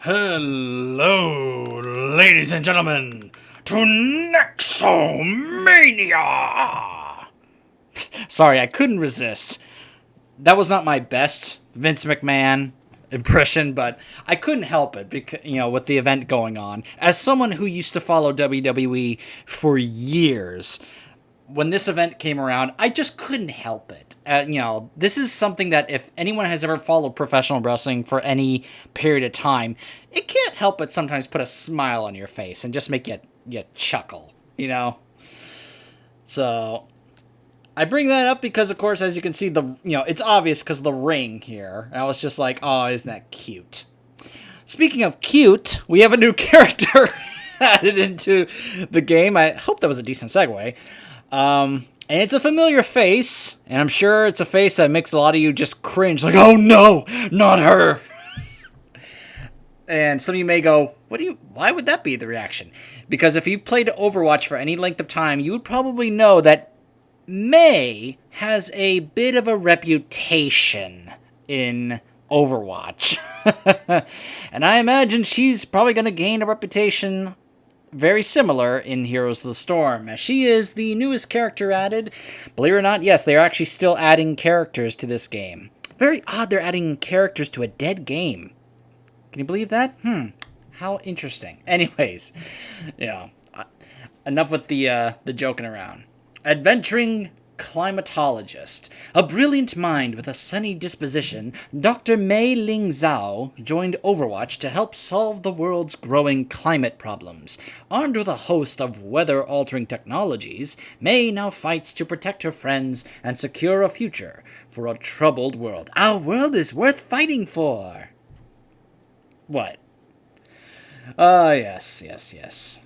Hello, ladies and gentlemen, to Nexomania! Sorry, I couldn't resist. That was not my best Vince McMahon impression, but I couldn't help it because, with the event going on. As someone who used to follow WWE for years, when this event came around, I just couldn't help it. This is something that if anyone has ever followed professional wrestling for any period of time, it can't help but sometimes put a smile on your face and just make you chuckle. So I bring that up because, of course, as you can see, it's obvious because of the ring here. And I was just like, oh, isn't that cute? Speaking of cute, we have a new character added into the game. I hope that was a decent segue. And it's a familiar face, and I'm sure it's a face that makes a lot of you just cringe, like, oh no, not her. And some of you may go, why would that be the reaction? Because if you played Overwatch for any length of time, you would probably know that Mei has a bit of a reputation in Overwatch. And I imagine she's probably going to gain a reputation very similar in Heroes of the Storm, as she is the newest character added. Believe it or not, yes, they're actually still adding characters to this game. Very odd they're adding characters to a dead game. Can you believe that? How interesting. Anyways, enough with the joking around. Adventuring climatologist. A brilliant mind with a sunny disposition, Dr. Mei Ling Zhao joined Overwatch to help solve the world's growing climate problems. Armed with a host of weather-altering technologies, Mei now fights to protect her friends and secure a future for a troubled world. Our world is worth fighting for! What? Yes.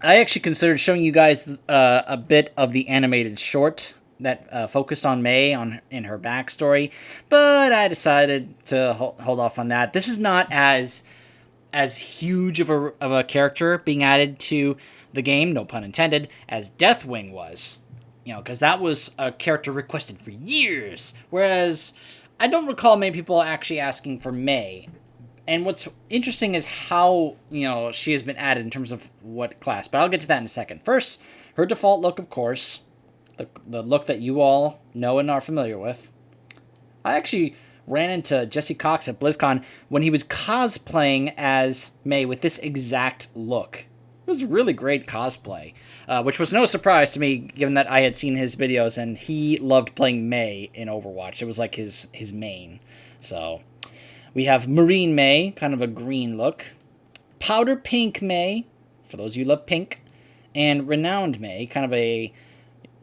I actually considered showing you guys a bit of the animated short that focused on Mei in her backstory, but I decided to hold off on that. This is not as huge of a character being added to the game, no pun intended, as Deathwing was. Because that was a character requested for years, whereas I don't recall many people actually asking for Mei. And what's interesting is how, she has been added in terms of what class. But I'll get to that in a second. First, her default look, of course. The look that you all know and are familiar with. I actually ran into Jesse Cox at BlizzCon when he was cosplaying as Mei with this exact look. It was really great cosplay. Which was no surprise to me, given that I had seen his videos and he loved playing Mei in Overwatch. It was like his main. So we have Marine Mei, kind of a green look. Powder Pink Mei, for those of you who love pink. And Renowned Mei, kind of a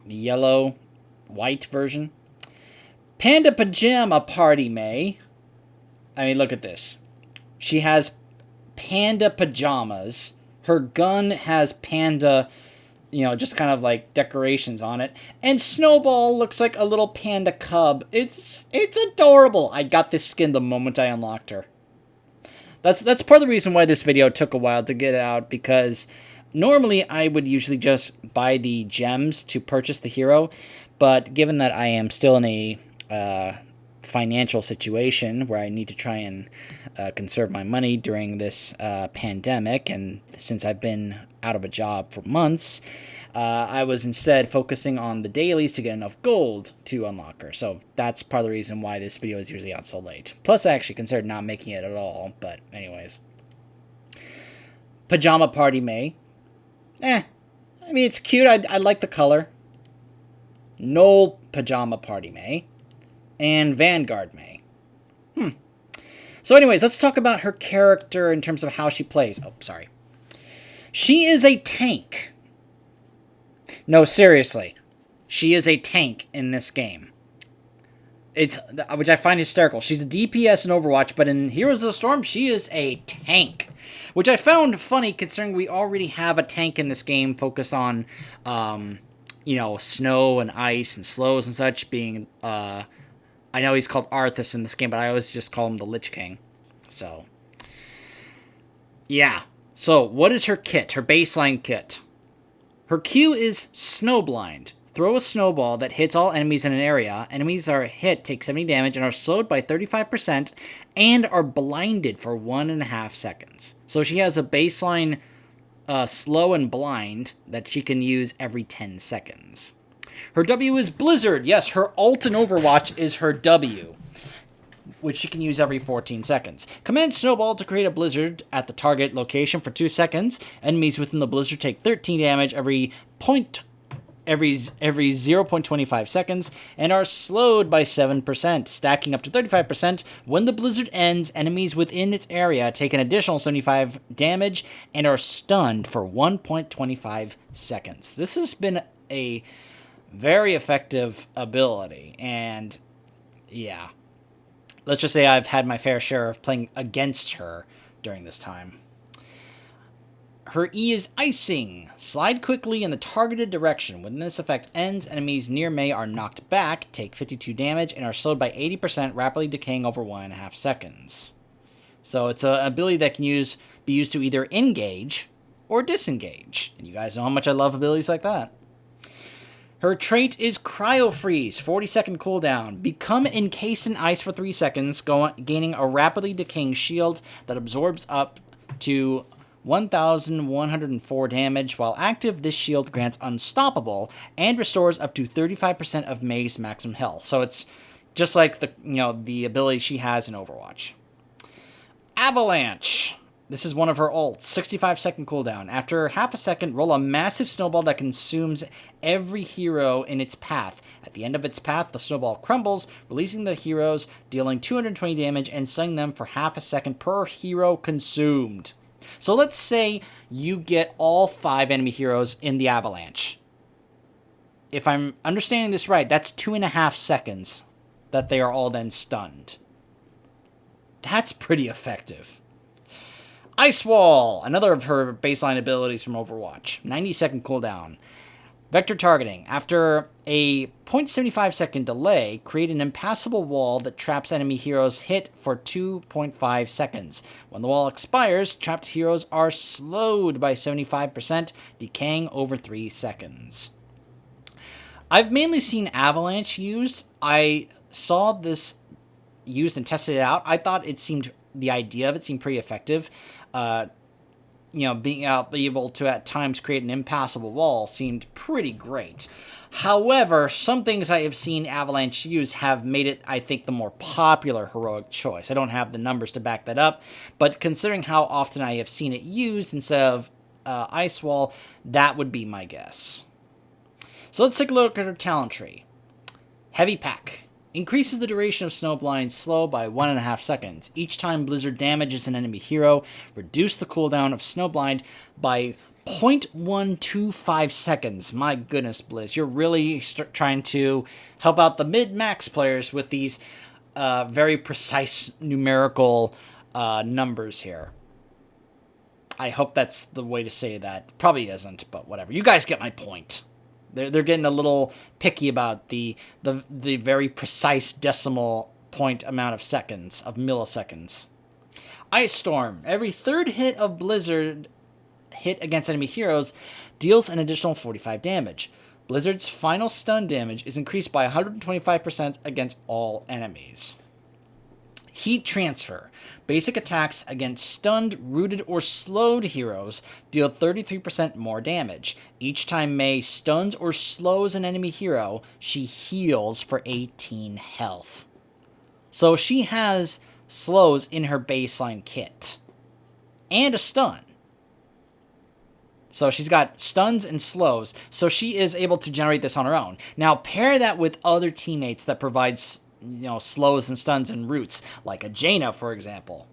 yellow-white version. Panda Pajama Party Mei. I mean, look at this. She has panda pajamas. Her gun has panda, just kind of like decorations on it. And Snowball looks like a little panda cub. It's adorable. I got this skin the moment I unlocked her. That's part of the reason why this video took a while to get out, because normally I would usually just buy the gems to purchase the hero, but given that I am still in a financial situation where I need to try and conserve my money during this pandemic, and since I've been out of a job for months, I was instead focusing on the dailies to get enough gold to unlock her. So that's part of the reason why this video is usually out so late. Plus, I actually considered not making it at all, but anyways. Pajama Party Mei. I mean, it's cute. I like the color. Knoll Pajama Party Mei. And Vanguard Mei. So anyways, let's talk about her character in terms of how she plays. Oh, sorry. She is a tank. No, seriously. She is a tank in this game. Which I find hysterical. She's a DPS in Overwatch, but in Heroes of the Storm, she is a tank. Which I found funny, considering we already have a tank in this game focused on, snow and ice and slows and such, being, I know he's called Arthas in this game, but I always just call him the Lich King. So, yeah. So, what is her kit? Her baseline kit. Her Q is Snowblind. Throw a snowball that hits all enemies in an area. Enemies are hit, take 70 damage, and are slowed by 35%, and are blinded for 1.5 seconds. So she has a baseline slow and blind that she can use every 10 seconds. Her W is Blizzard. Yes, her ult in Overwatch is her W, which she can use every 14 seconds. Command Snowball to create a blizzard at the target location for 2 seconds. Enemies within the blizzard take 13 damage every 0.25 seconds and are slowed by 7%, stacking up to 35%. When the blizzard ends, enemies within its area take an additional 75 damage and are stunned for 1.25 seconds. This has been a very effective ability, and yeah. Let's just say I've had my fair share of playing against her during this time. Her E is Icing. Slide quickly in the targeted direction. When this effect ends, enemies near Mei are knocked back, take 52 damage, and are slowed by 80%, rapidly decaying over 1.5 seconds. So it's an ability that can be used to either engage or disengage. And you guys know how much I love abilities like that. Her trait is Cryo Freeze, 40-second cooldown. Become encased in ice for 3 seconds, gaining a rapidly decaying shield that absorbs up to 1,104 damage. While active, this shield grants Unstoppable and restores up to 35% of Mei's maximum health. So it's just like the ability she has in Overwatch. Avalanche. This is one of her ults, 65-second cooldown. After half a second, roll a massive snowball that consumes every hero in its path. At the end of its path, the snowball crumbles, releasing the heroes, dealing 220 damage, and stunning them for half a second per hero consumed. So let's say you get all 5 enemy heroes in the avalanche. If I'm understanding this right, that's 2.5 seconds that they are all then stunned. That's pretty effective. Ice Wall, another of her baseline abilities from Overwatch. 90-second cooldown. Vector targeting. After a 0.75 second delay, create an impassable wall that traps enemy heroes hit for 2.5 seconds. When the wall expires, trapped heroes are slowed by 75%, decaying over 3 seconds. I've mainly seen Avalanche used. I saw this used and tested it out. I thought the idea of it seemed pretty effective. Being able to at times create an impassable wall seemed pretty great. However, some things I have seen Avalanche use have made it, I think, the more popular heroic choice. I don't have the numbers to back that up, but considering how often I have seen it used instead of Ice Wall, that would be my guess. So let's take a look at her talent tree. Heavy Pack. Increases the duration of Snowblind slow by 1.5 seconds. Each time Blizzard damages an enemy hero, reduce the cooldown of Snowblind by 0.125 seconds. My goodness, Blizz. You're really trying to help out the mid-max players with these very precise numerical numbers here. I hope that's the way to say that. Probably isn't, but whatever. You guys get my point. They're getting a little picky about the very precise decimal point amount of seconds, of milliseconds. Ice Storm. Every third hit of Blizzard hit against enemy heroes deals an additional 45 damage. Blizzard's final stun damage is increased by 125% against all enemies. Heat Transfer. Basic attacks against stunned, rooted, or slowed heroes deal 33% more damage. Each time Mei stuns or slows an enemy hero, she heals for 18 health. So she has slows in her baseline kit. And a stun. So she's got stuns and slows, so she is able to generate this on her own. Now pair that with other teammates that provides slows and stuns and roots, like a Jaina, for example.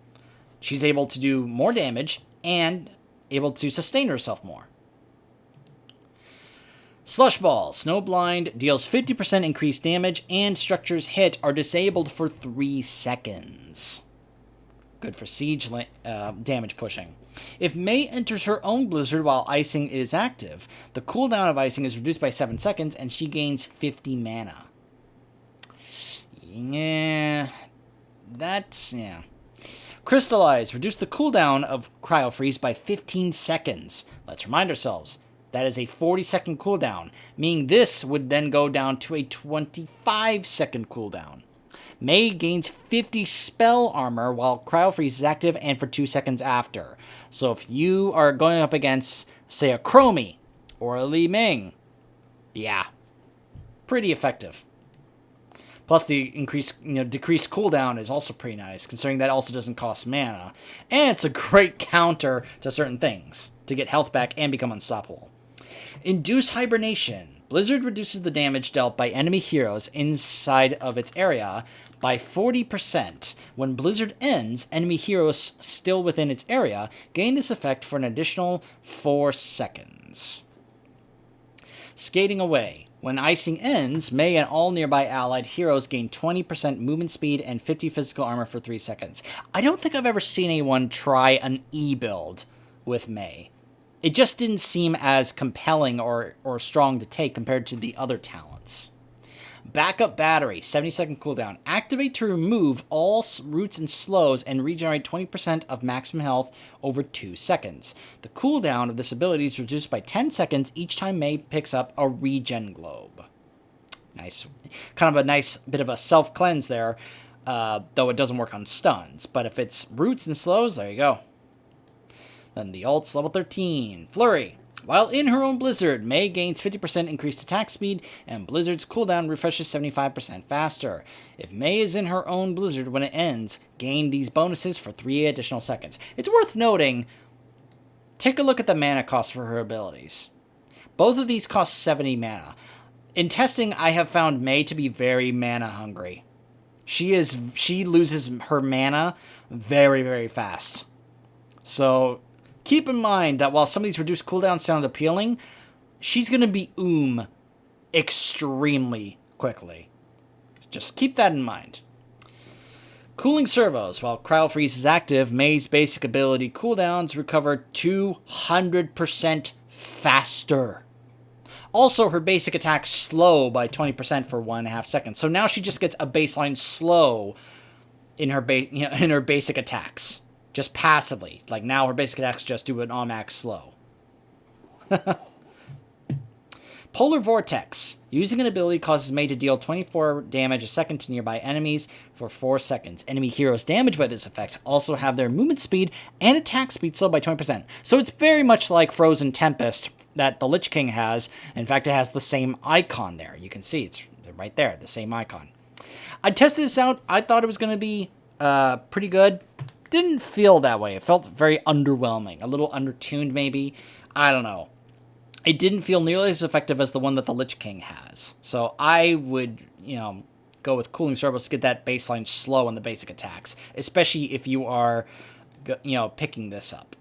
She's able to do more damage and able to sustain herself more. Slush Ball. Snowblind deals 50% increased damage, and structures hit are disabled for 3 seconds. Good for siege damage pushing. If Mei enters her own blizzard while icing is active, the cooldown of icing is reduced by 7 seconds, and she gains 50 mana. Yeah. Crystallize. Reduce the cooldown of Cryo Freeze by 15 seconds. Let's remind ourselves. That is a 40-second cooldown, meaning this would then go down to a 25-second cooldown. Mei gains 50 spell armor while Cryo Freeze is active and for 2 seconds after. So if you are going up against, say, a Chromie or a Li Ming, yeah, pretty effective. Plus the decreased cooldown is also pretty nice, considering that also doesn't cost mana. And it's a great counter to certain things, to get health back and become unstoppable. Induce Hibernation. Blizzard reduces the damage dealt by enemy heroes inside of its area by 40%. When Blizzard ends, enemy heroes still within its area gain this effect for an additional 4 seconds. Skating Away. When icing ends, Mei and all nearby allied heroes gain 20% movement speed and 50 physical armor for 3 seconds. I don't think I've ever seen anyone try an E build with Mei. It just didn't seem as compelling or strong to take compared to the other talents. Backup Battery, 70-second cooldown. Activate to remove all roots and slows and regenerate 20% of maximum health over 2 seconds. The cooldown of this ability is reduced by 10 seconds each time Mei picks up a regen globe. Nice. Kind of a nice bit of a self-cleanse there, though it doesn't work on stuns. But if it's roots and slows, there you go. Then the ult's level 13. Flurry. While in her own Blizzard, Mei gains 50% increased attack speed, and Blizzard's cooldown refreshes 75% faster. If Mei is in her own Blizzard when it ends, gain these bonuses for 3 additional seconds. It's worth noting, take a look at the mana cost for her abilities. Both of these cost 70 mana. In testing, I have found Mei to be very mana hungry. She loses her mana very, very fast. So keep in mind that while some of these reduced cooldowns sound appealing, she's going to be extremely quickly. Just keep that in mind. Cooling Servos. While Cryo Freeze is active, Mei's basic ability cooldowns recover 200% faster. Also, her basic attacks slow by 20% for 1.5 seconds. So now she just gets a baseline slow in her basic attacks. Just passively. Like now her basic attacks just do an on-max slow. Polar Vortex. Using an ability causes Mei to deal 24 damage a second to nearby enemies for 4 seconds. Enemy heroes damaged by this effect also have their movement speed and attack speed slowed by 20%. So it's very much like Frozen Tempest that the Lich King has. In fact, it has the same icon there. You can see it's right there, the same icon. I tested this out. I thought it was going to be pretty good. Didn't feel that way. It felt very underwhelming. A little undertuned, maybe. I don't know. It didn't feel nearly as effective as the one that the Lich King has. So I would, go with Cooling Servos to get that baseline slow on the basic attacks. Especially if you are, picking this up.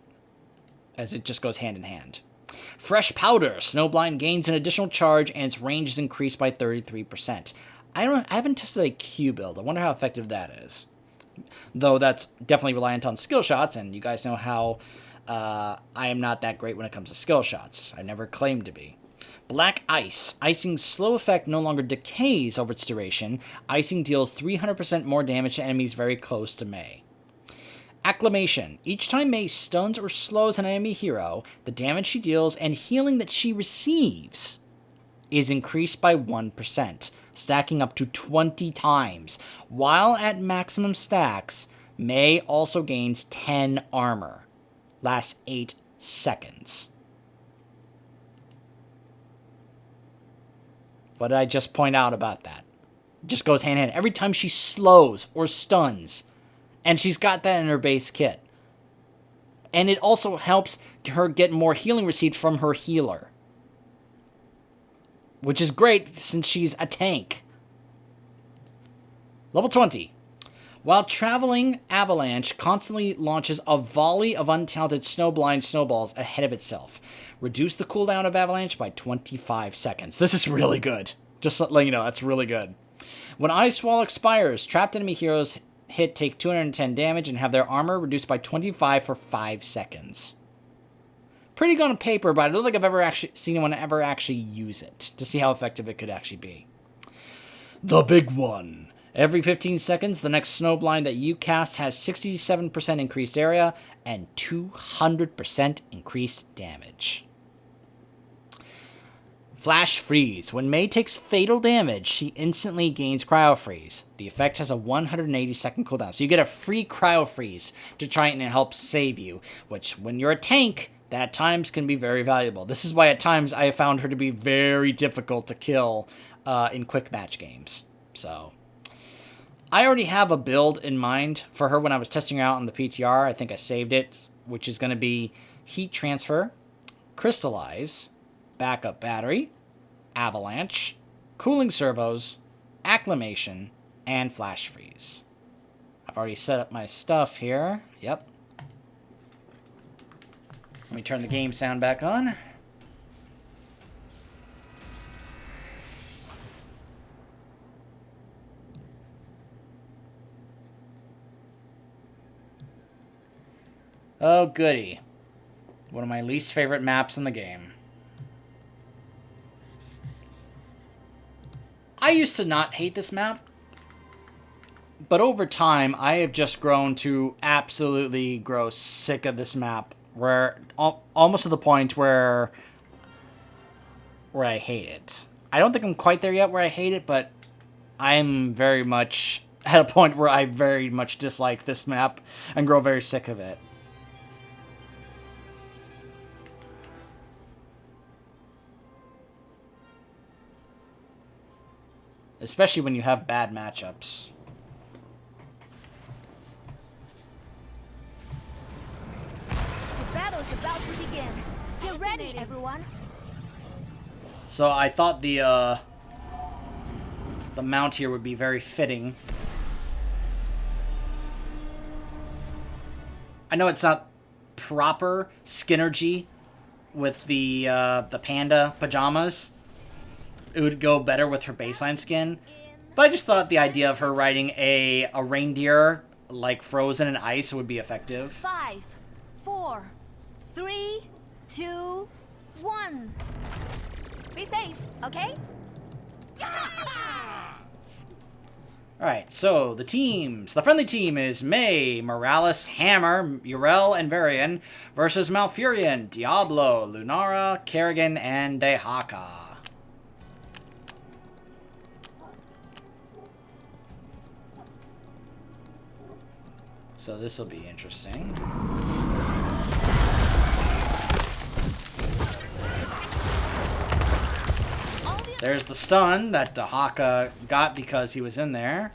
As it just goes hand in hand. Fresh Powder. Snowblind gains an additional charge and its range is increased by 33%. I haven't tested a Q build. I wonder how effective that is. Though that's definitely reliant on skill shots, and you guys know how I am not that great when it comes to skill shots. I never claimed to be. Black Ice. Icing's slow effect no longer decays over its duration. Icing deals 300% more damage to enemies very close to Mei. Acclamation. Each time Mei stuns or slows an enemy hero, the damage she deals and healing that she receives is increased by 1%. Stacking up to 20 times. While at maximum stacks, Mei also gains 10 armor. Lasts 8 seconds. What did I just point out about that? It just goes hand in hand. Every time she slows or stuns, and she's got that in her base kit. And it also helps her get more healing received from her healer. Which is great since she's a tank. Level 20. While traveling, Avalanche constantly launches a volley of untalented snowblind snowballs ahead of itself. Reduce the cooldown of Avalanche by 25 seconds. This is really good. Just letting you know, that's really good. When Ice Wall expires, trapped enemy heroes take 210 damage and have their armor reduced by 25 for 5 seconds. Pretty good on paper, but I don't think I've ever actually seen anyone ever actually use it to see how effective it could actually be. The big one. Every 15 seconds, the next snowblind that you cast has 67% increased area and 200% increased damage. Flash Freeze. When Mei takes fatal damage, she instantly gains Cryo Freeze. The effect has a 180-second cooldown. So you get a free Cryo Freeze to try and help save you, which when you're a tank, that at times can be very valuable. This is why at times I have found her to be very difficult to kill in quick match games. So I already have a build in mind for her when I was testing her out on the PTR. I think I saved it, which is going to be Heat Transfer, Crystallize, Backup Battery, Avalanche, Cooling Servos, Acclimation, and Flash Freeze. I've already set up my stuff here. Yep. Let me turn the game sound back on. Oh, goody. One of my least favorite maps in the game. I used to not hate this map, but over time, I have just grown to absolutely grow sick of this map, where almost to the point where I hate it. I don't think I'm quite there yet where I hate it, but I'm very much at a point where I very much dislike this map and grow very sick of it. Especially when you have bad matchups. The battle's about to begin. Get ready, everyone. So I thought the mount here would be very fitting. I know it's not proper Skinergy with the panda pajamas. It would go better with her baseline skin. But I just thought the idea of her riding a reindeer, like frozen in ice, would be effective. 5, 4, 3, 2, 1. Be safe, okay? Alright, so the teams. The friendly team is Mei, Morales, Hammer, Urel, and Varian versus Malfurion, Diablo, Lunara, Kerrigan, and Dehaka. So this will be interesting. There's the stun that Dehaka got because he was in there.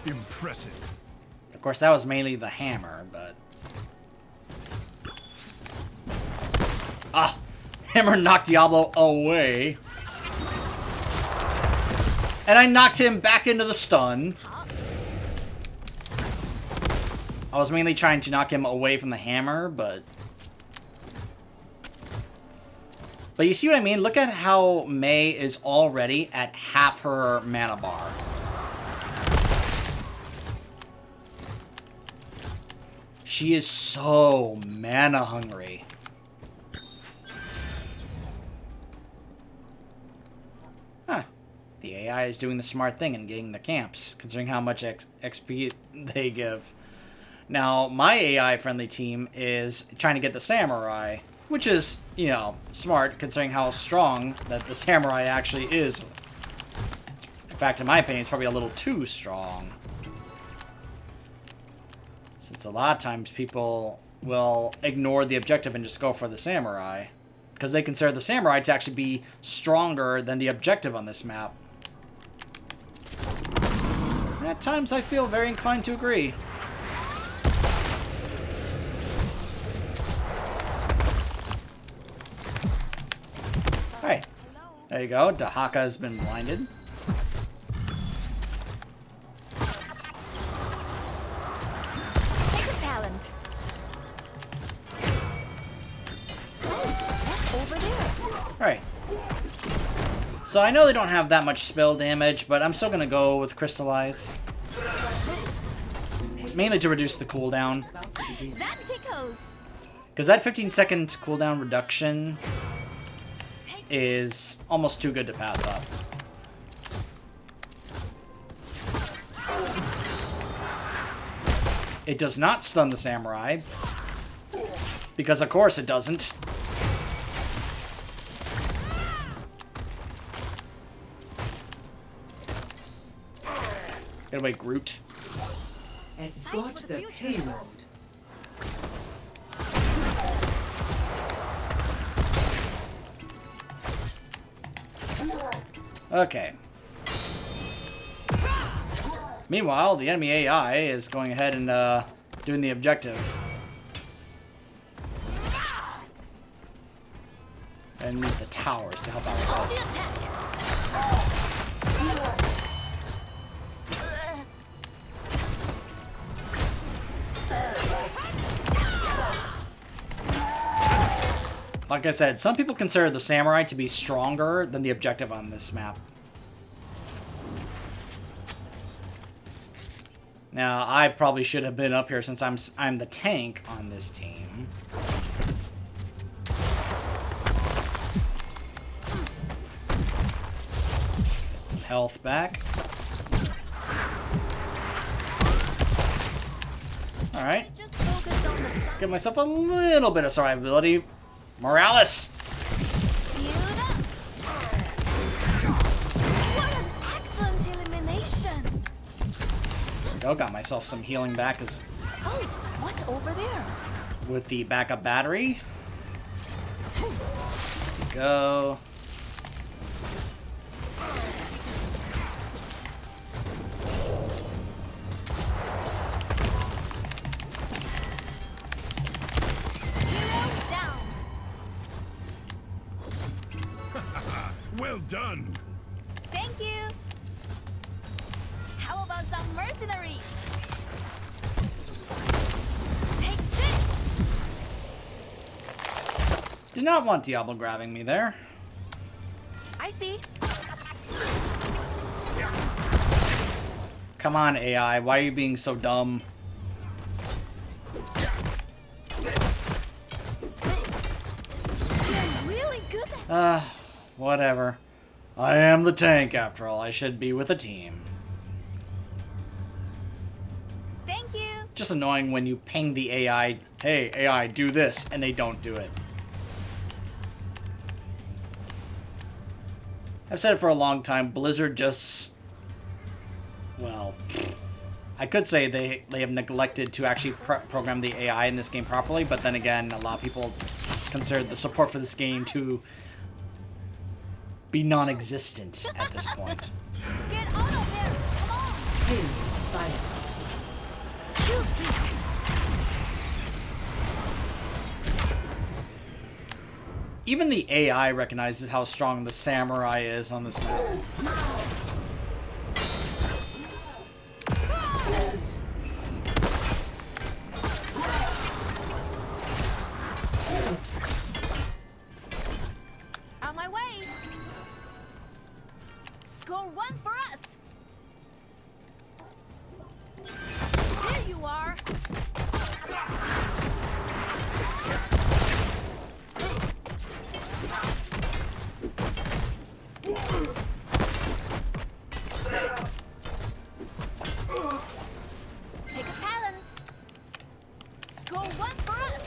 Impressive. Of course, that was mainly the hammer, but... Ah! Hammer knocked Diablo away. And I knocked him back into the stun. I was mainly trying to knock him away from the hammer, but... But you see what I mean? Look at how Mei is already at half her mana bar. She is so mana hungry. Huh. The AI is doing the smart thing and getting the camps, considering how much XP they give. Now, my AI-friendly team is trying to get the samurai, which is, you know, smart, considering how strong that the samurai actually is. In fact, in my opinion, it's probably a little too strong. Since a lot of times people will ignore the objective and just go for the samurai, because they consider the samurai to actually be stronger than the objective on this map. And at times I feel very inclined to agree. Alright. There you go. Dehaka has been blinded. Take a talent. Oh, over there. Alright. So I know they don't have that much spell damage, but I'm still going to go with Crystallize. Mainly to reduce the cooldown. That tickles. Because that 15-second cooldown reduction is almost too good to pass up. It does not stun the samurai. Because of course it doesn't. Get away, Groot. Escort the payload. Okay. Meanwhile, the enemy AI is going ahead and doing the objective. And need the towers to help out with this. Like I said, some people consider the samurai to be stronger than the objective on this map. Now, I probably should have been up here since I'm the tank on this team. Get some health back. Alright. Give myself a little bit of survivability. Morales! What an excellent elimination! Go, got myself some healing back as Oh, what's over there? with the backup battery. Go. Hero down. Well done. Thank you. How about some mercenaries? Take this. Did not want Diablo grabbing me there. I see. Come on, AI. Why are you being so dumb? You're really good at Whatever. I am the tank, after all. I should be with a team. Thank you. Just annoying when you ping the AI, hey, AI, do this, and they don't do it. I've said it for a long time, Blizzard just... Well, I could say they have neglected to actually program the AI in this game properly, but then again, a lot of people consider the support for this game to be non-existent at this point. Get out of there. Come on. Payload fired. Kill streak. Even the AI recognizes how strong the samurai is on this map. On my way. Score one for us. There you are. Take a talent. Score one for us.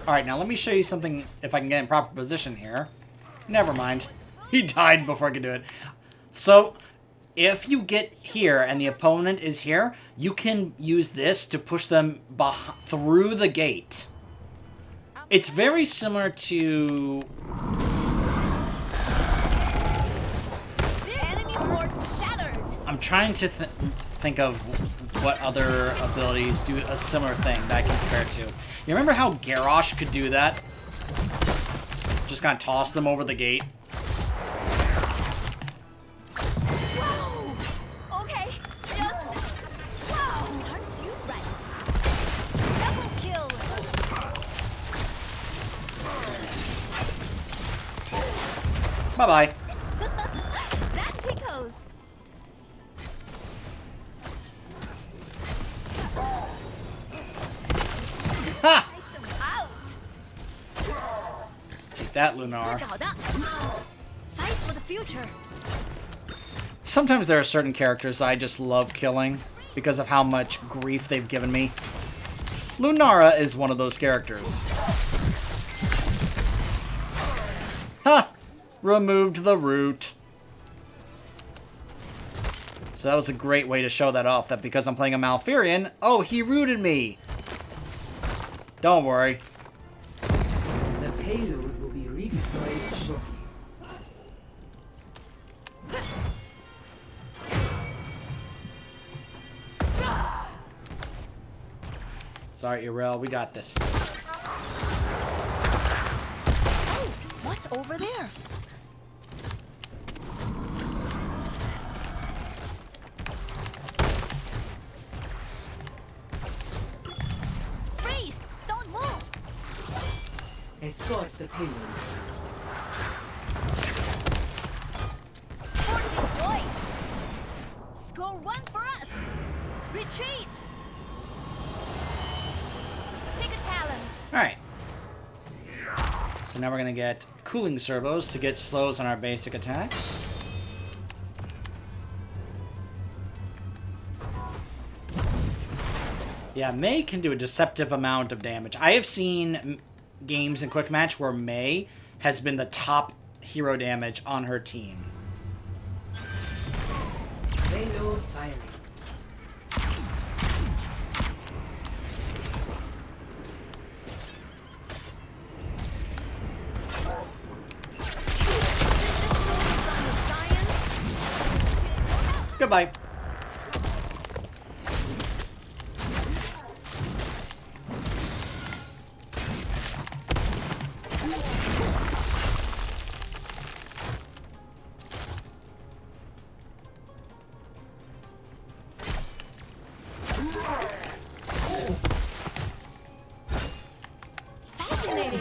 Alright, now let me show you something, if I can get in proper position here. Never mind. He died before I could do it. So, if you get here and the opponent is here, you can use this to push them through the gate. It's very similar to... The enemy fort shattered. I'm trying to think of what other abilities do a similar thing that I can compare it to. You remember how Garrosh could do that? Just kind of toss them over the gate. Whoa. Okay, just wow. Serves you right. Double kill. Bye-bye. That tickles. Ha! Ice them out. Take that, Lunar. 找的 Fight for the future. Sometimes there are certain characters I just love killing because of how much grief they've given me. Lunara is one of those characters. Ha! Removed the root. So that was a great way to show that off, that because I'm playing a Malfurion, oh, he rooted me. Don't worry. The payload will be redeployed shortly. Sorry, Irel, we got this. Oh, what's over there? Freeze! Don't move! Escort the payload. Fort destroyed! Score one for us! Retreat! Pick a talent! Alright. So now we're going to get cooling servos to get slows on our basic attacks. Yeah, Mei can do a deceptive amount of damage. I have seen games in Quick Match where Mei has been the top hero damage on her team. Payload firing. Goodbye. Fascinating!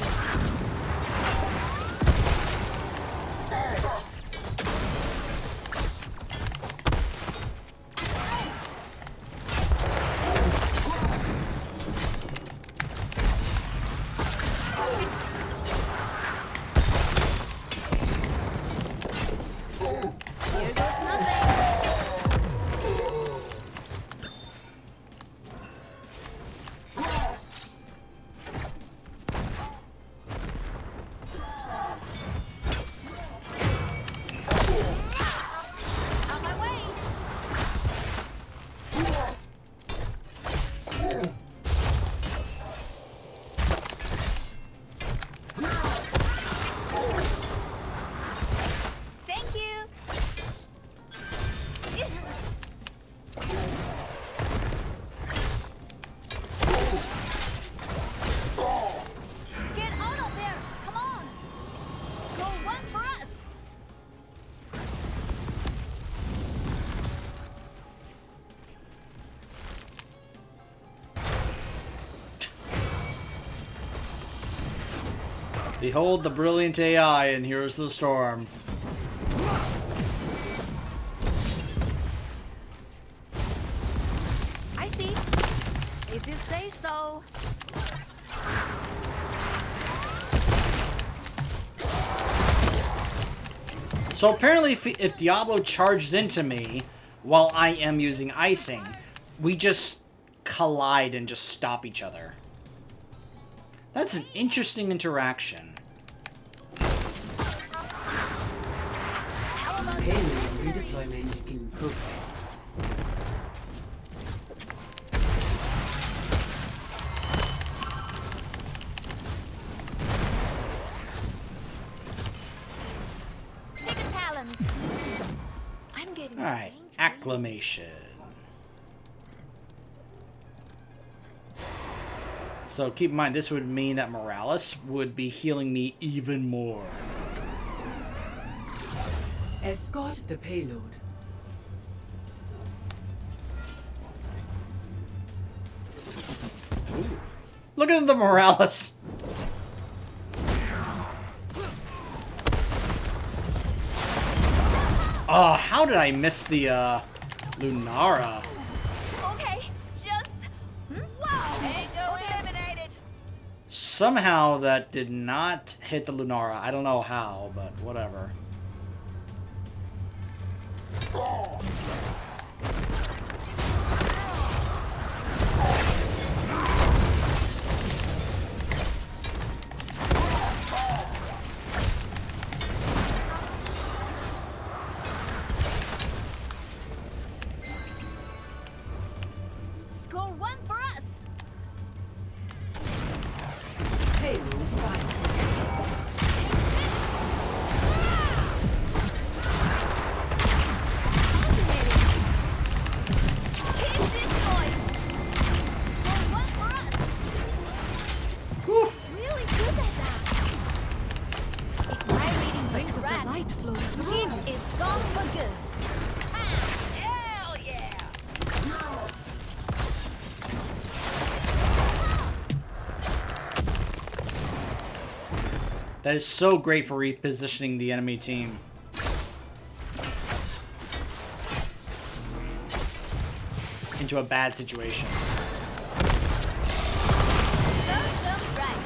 Here goes nothing! Out my way! Thank you! Get out of there! Come on! Score one for us! Behold the brilliant AI, and here's the storm. I see. If you say so. So apparently if Diablo charges into me while I am using icing, we just collide and just stop each other. That's an interesting interaction. Payload redeployment in progress. Pick a talent. I'm getting Alright, strange feelings. acclamation. So keep in mind, this would mean that Morales would be healing me even more. Escort the payload. Look at the Morales. Oh, how did I miss the Lunara? Okay, just. Wow! Tango eliminated! Somehow that did not hit the Lunara. I don't know how, but whatever. Score 1 for us. Payload fired. Keep this going. Score 1 for us. Really good at that. If my reading's incorrect, Kim is gone for good. Hell yeah! That is so great for repositioning the enemy team. Into a bad situation. So right.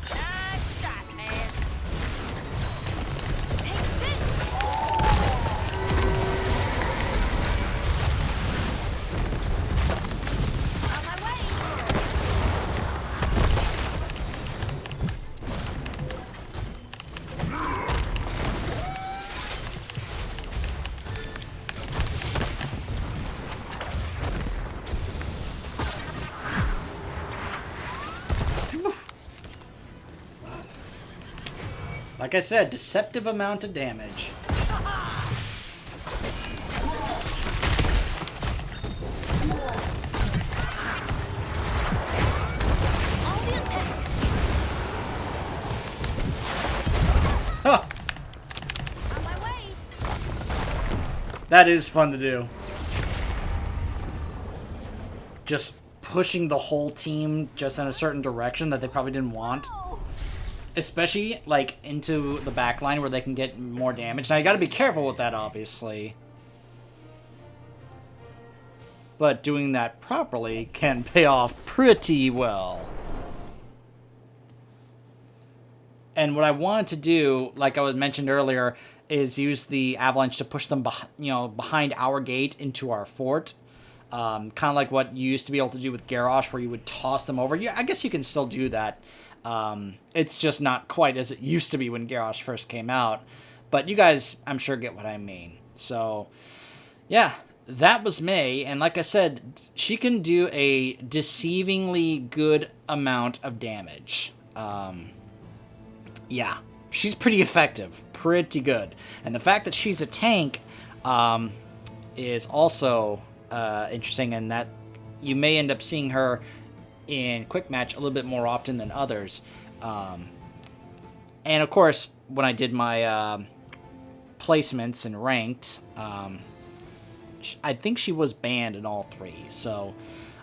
Nice shot, man. Take this. On my way. Like I said, deceptive amount of damage. On the attack. Huh, On my way. that is fun to do. Just pushing the whole team just in a certain direction that they probably didn't want. Oh. Especially, like, into the back line where they can get more damage. Now, you gotta be careful with that, obviously. But doing that properly can pay off pretty well. And what I wanted to do, like I was mentioned earlier, is use the avalanche to push them, behind our gate into our fort. Kind of like what you used to be able to do with Garrosh, where you would toss them over. Yeah, I guess you can still do that. It's just not quite as it used to be when Garrosh first came out. But you guys, I'm sure, get what I mean. So, yeah, that was May. And like I said, she can do a deceivingly good amount of damage. Yeah, she's pretty effective. Pretty good. And the fact that she's a tank is also interesting, in that you may end up seeing her in quick match a little bit more often than others. And of course, when I did my placements and ranked, I think she was banned in all three. So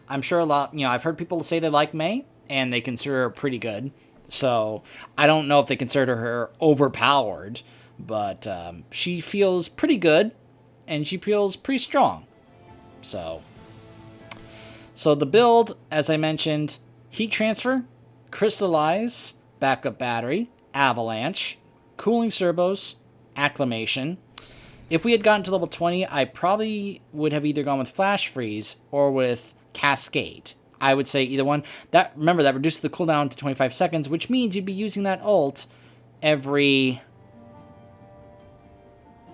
I'm sure a lot, I've heard people say they like May and they consider her pretty good. So I don't know if they consider her overpowered, but she feels pretty good and she feels pretty strong. So the build, as I mentioned, heat transfer, crystallize, backup battery, avalanche, cooling turbos, acclimation. If we had gotten to level 20, I probably would have either gone with flash freeze or with cascade. I would say either one. Remember, that reduces the cooldown to 25 seconds, which means you'd be using that ult every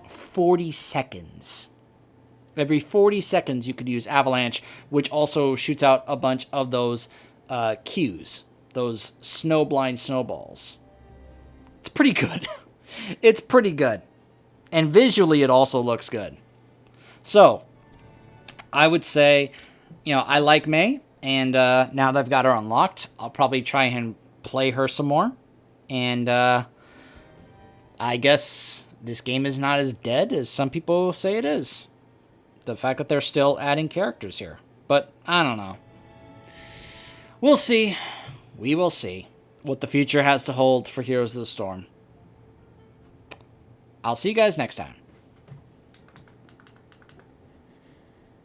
40 seconds. Every 40 seconds, you could use Avalanche, which also shoots out a bunch of those Qs, those snowblind snowballs. It's pretty good. It's pretty good. And visually, it also looks good. So, I would say, I like May, and now that I've got her unlocked, I'll probably try and play her some more. And I guess this game is not as dead as some people say it is. The fact that they're still adding characters here. But, I don't know. We'll see. We will see what the future has to hold for Heroes of the Storm. I'll see you guys next time.